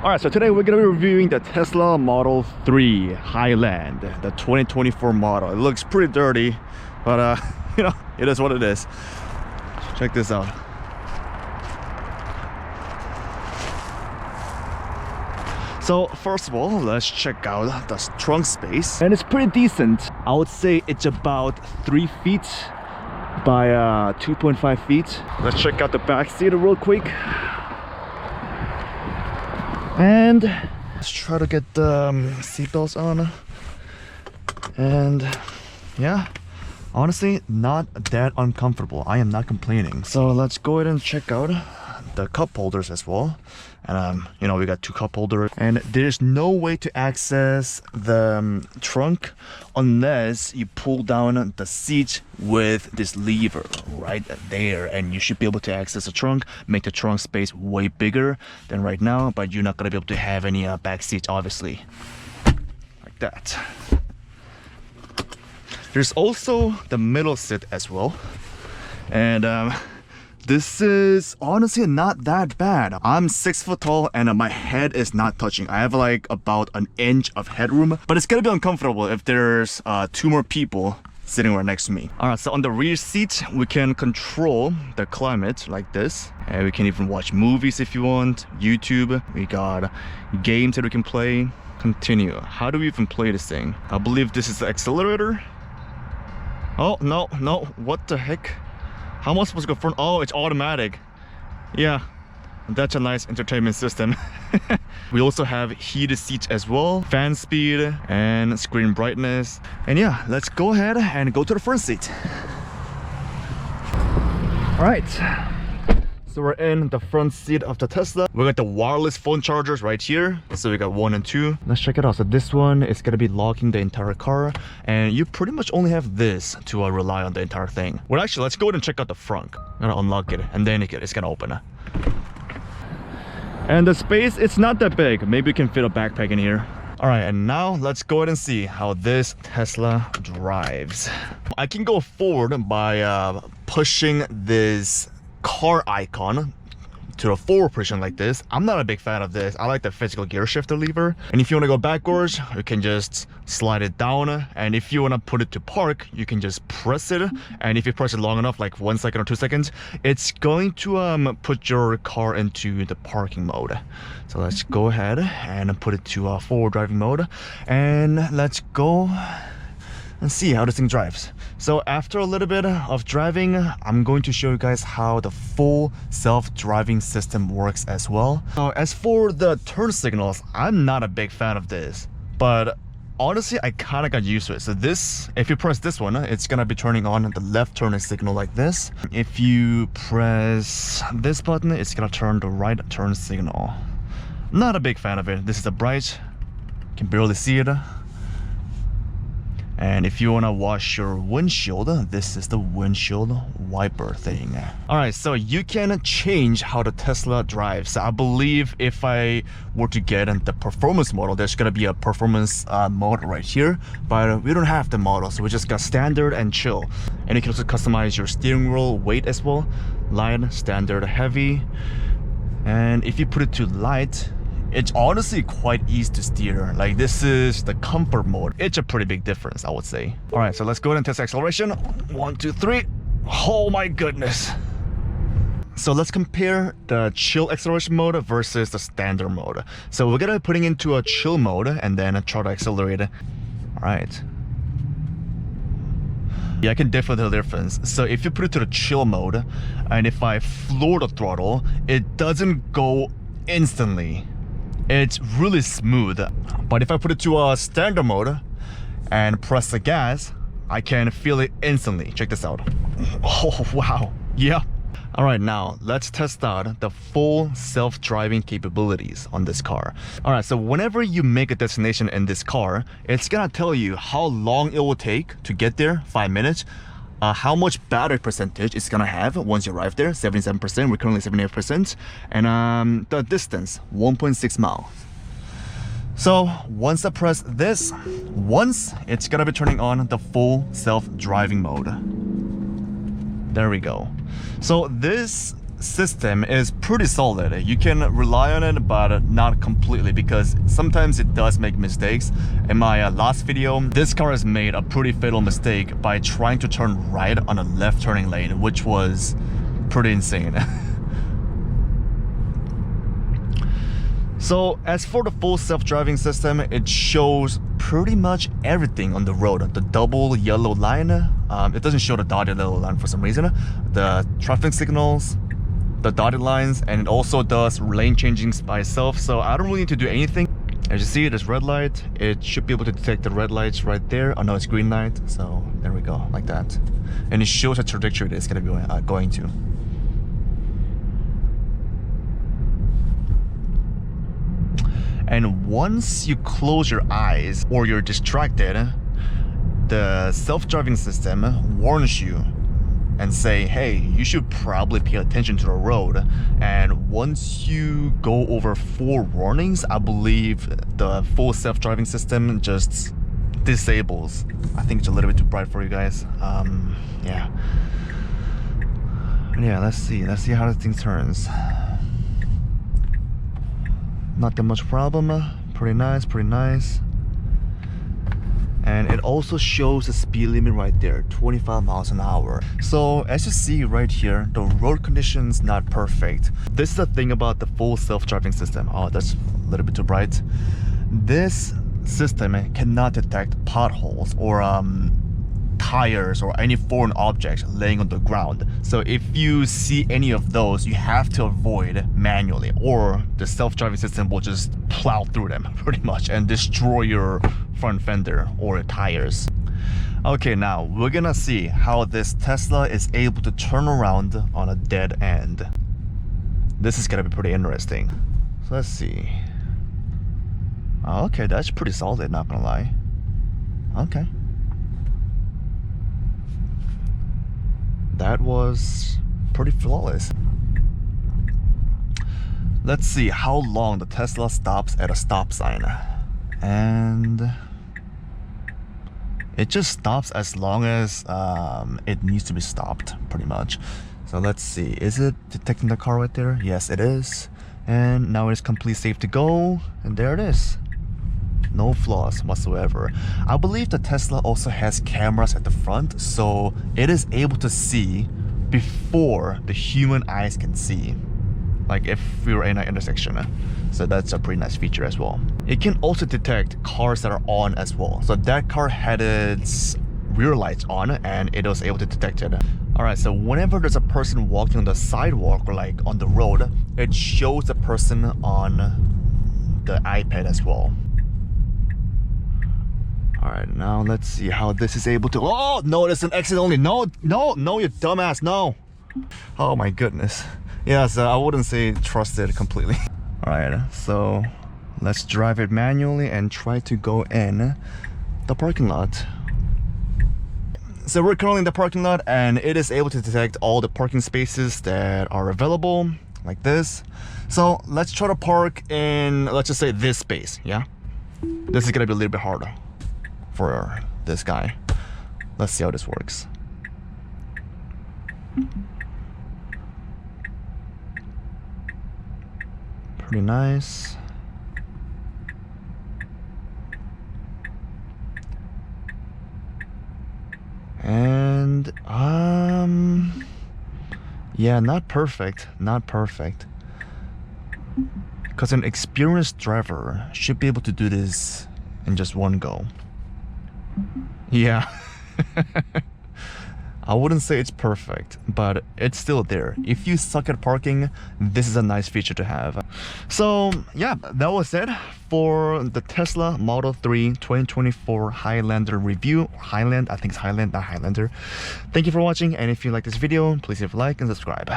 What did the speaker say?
Alright, so today we're going to be reviewing the Tesla Model 3 Highland, the 2024 model. It looks pretty dirty, but you know, it is what it is. Check this out. So first of all, let's check out the trunk space. And it's pretty decent. I would say it's about 3 feet by 2.5 feet. Let's check out the back seat real quick. And let's try to get the seatbelts on. And yeah, honestly, not that uncomfortable. I am not complaining. So let's go ahead and check out the cup holders as well. And you know, we got 2 cup holders, and there's no way to access the trunk unless you pull down the seat with this lever right there, and you should be able to access the trunk, make the trunk space way bigger than right now, but you're not gonna be able to have any back seats, obviously, like that. There's also the middle seat as well, and this is honestly not that bad. I'm 6 foot tall and my head is not touching. I have like about an inch of headroom, but it's gonna be uncomfortable if there's 2 more people sitting right next to me. Alright, so on the rear seat, we can control the climate like this. And we can even watch movies if you want, YouTube. We got games that we can play. Continue. How do we even play this thing? I believe this is the accelerator. Oh, no, what the heck? How am I supposed to go front? Oh, it's automatic. Yeah, that's a nice entertainment system. We also have heated seats as well, fan speed and screen brightness. And yeah, let's go ahead and go to the front seat. All right, so we're in the front seat of the Tesla. We got the wireless phone chargers right here. So we got 1 and 2. Let's check it out. So this one is gonna be locking the entire car, and you pretty much only have this to rely on the entire thing. Well, actually, let's go ahead and check out the front. I'm gonna unlock it, and then it's gonna open. And the space, it's not that big. Maybe we can fit a backpack in here. All right, and now let's go ahead and see how this Tesla drives. I can go forward by pushing this car icon to the forward position like this. I'm not a big fan of this. I like the physical gear shifter lever. And if you want to go backwards, you can just slide it down. And if you want to put it to park, you can just press it. And if you press it long enough, like 1 second or 2 seconds, it's going to put your car into the parking mode. So let's go ahead and put it to forward driving mode, and let's go and see how this thing drives. So after a little bit of driving, I'm going to show you guys how the full self-driving system works as well. Now, as for the turn signals, I'm not a big fan of this, but honestly, I kind of got used to it. So this, if you press this one, it's gonna be turning on the left turning signal like this. If you press this button, it's gonna turn the right turn signal. Not a big fan of it. This is a bright, you can barely see it. And if you want to wash your windshield, this is the windshield wiper thing. All right, so you can change how the Tesla drives. I believe if I were to get the performance model, there's going to be a performance mode right here, but we don't have the model, so we just got standard and chill. And you can also customize your steering wheel weight as well. Light, standard, heavy. And if you put it to light, it's honestly quite easy to steer. Like, this is the comfort mode. It's a pretty big difference, I would say. All right, so let's go ahead and test acceleration. 1, 2, 3. Oh my goodness. So let's compare the chill acceleration mode versus the standard mode. So we're gonna be putting into a chill mode and then try to accelerate. All right. Yeah, I can definitely tell the difference. So if you put it to the chill mode, and if I floor the throttle, it doesn't go instantly. It's really smooth. But if I put it to a standard mode and press the gas, I can feel it instantly. Check this out. Oh, wow. Yeah. All right, now let's test out the full self-driving capabilities on this car. All right, so whenever you make a destination in this car, it's gonna tell you how long it will take to get there, 5 minutes, how much battery percentage it's gonna have once you arrive there, 77%, we're currently 78%, and the distance, 1.6 miles. So once I press this once, it's gonna be turning on the full self-driving mode. There we go. So this system is pretty solid. You can rely on it, but not completely, because sometimes it does make mistakes. In my last video, this car has made a pretty fatal mistake by trying to turn right on a left turning lane, which was pretty insane. So as for the full self-driving system, it shows pretty much everything on the road. The double yellow line, it doesn't show the dotted yellow line for some reason. The traffic signals, the dotted lines, and it also does lane changings by itself. So I don't really need to do anything. As you see, there's red light. It should be able to detect the red lights right there. Oh no, it's green light. So there we go, like that. And it shows the trajectory that it's gonna be going to. And once you close your eyes or you're distracted, the self-driving system warns you and say, hey, you should probably pay attention to the road. And once you go over 4 warnings, I believe the full self-driving system just disables. I think it's a little bit too bright for you guys. Yeah, let's see how this thing turns. Not that much problem. Pretty nice. And it also shows the speed limit right there, 25 miles an hour. So as you see right here, the road conditions not perfect. This is the thing about the full self-driving system. Oh, that's a little bit too bright. This system cannot detect potholes or tires or any foreign objects laying on the ground. So if you see any of those, you have to avoid manually, or the self-driving system will just plow through them pretty much and destroy your front fender or tires. Okay, now we're gonna see how this Tesla is able to turn around on a dead end. This is gonna be pretty interesting. So let's see. Okay, that's pretty solid, not gonna lie. Okay. That was pretty flawless. Let's see how long the Tesla stops at a stop sign. And it just stops as long as it needs to be stopped, pretty much. So let's see, is it detecting the car right there? Yes, it is. And now it's completely safe to go. And there it is. No flaws whatsoever. I believe the Tesla also has cameras at the front, so it is able to see before the human eyes can see, like if we were in an intersection. So that's a pretty nice feature as well. It can also detect cars that are on as well. So that car had its rear lights on and it was able to detect it. Alright, so whenever there's a person walking on the sidewalk or like on the road, it shows the person on the iPad as well. Alright, now let's see how this is able to... Oh, no, it's an exit only. No, you dumbass, no. Oh my goodness. Yeah, so I wouldn't say trust it completely. Alright, so let's drive it manually and try to go in the parking lot. So we're currently in the parking lot and it is able to detect all the parking spaces that are available, like this. So let's try to park in, let's just say this space, yeah? This is gonna be a little bit harder for this guy. Let's see how this works. Pretty nice. And yeah, not perfect, because an experienced driver should be able to do this in just one go. Yeah. I wouldn't say it's perfect, but it's still there. If you suck at parking, this is a nice feature to have. So yeah, that was it for the Tesla Model 3 2024 Highlander review. Highland, I think it's Highland, not Highlander. Thank you for watching, and if you like this video, please leave a like and subscribe.